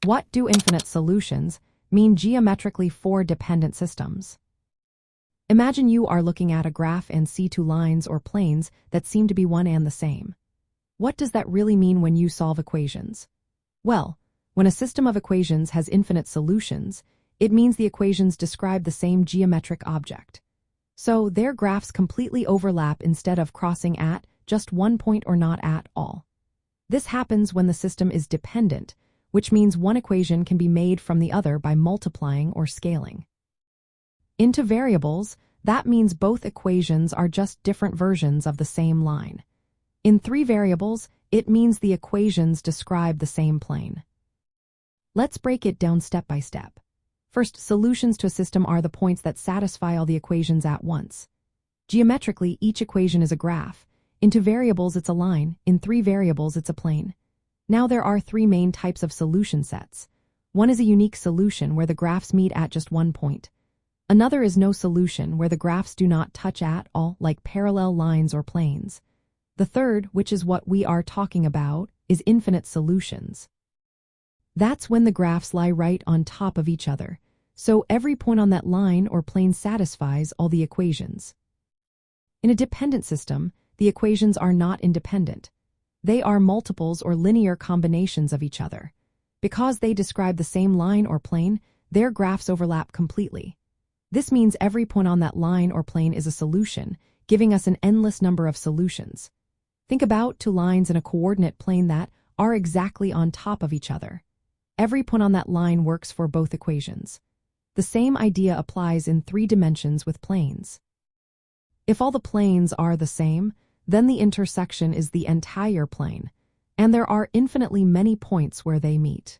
What do infinite solutions mean geometrically for dependent systems? Imagine you are looking at a graph and see two lines or planes that seem to be one and the same. What does that really mean when you solve equations? Well, when a system of equations has infinite solutions, it means the equations describe the same geometric object. So their graphs completely overlap instead of crossing at just one point or not at all. This happens when the system is dependent, which means one equation can be made from the other by multiplying or scaling. Into variables, that means both equations are just different versions of the same line. In three variables, it means the equations describe the same plane. Let's break it down step by step. First, solutions to a system are the points that satisfy all the equations at once. Geometrically, each equation is a graph. In two variables, it's a line. In three variables, it's a plane. Now there are three main types of solution sets. One is a unique solution where the graphs meet at just one point. Another is no solution where the graphs do not touch at all, like parallel lines or planes. The third, which is what we are talking about, is infinite solutions. That's when the graphs lie right on top of each other, so every point on that line or plane satisfies all the equations. In a dependent system, the equations are not independent. They are multiples or linear combinations of each other. Because they describe the same line or plane, their graphs overlap completely. This means every point on that line or plane is a solution, giving us an endless number of solutions. Think about two lines in a coordinate plane that are exactly on top of each other. Every point on that line works for both equations. The same idea applies in three dimensions with planes. If all the planes are the same, then the intersection is the entire plane, and there are infinitely many points where they meet.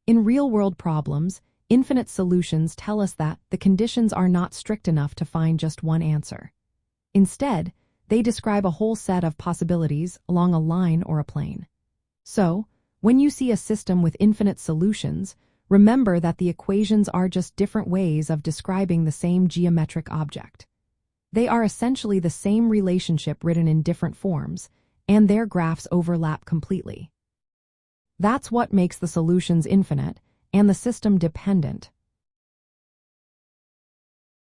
In real-world problems, infinite solutions tell us that the conditions are not strict enough to find just one answer. Instead, they describe a whole set of possibilities along a line or a plane. So, when you see a system with infinite solutions, remember that the equations are just different ways of describing the same geometric object. They are essentially the same relationship written in different forms, and their graphs overlap completely. That's what makes the solutions infinite and the system dependent.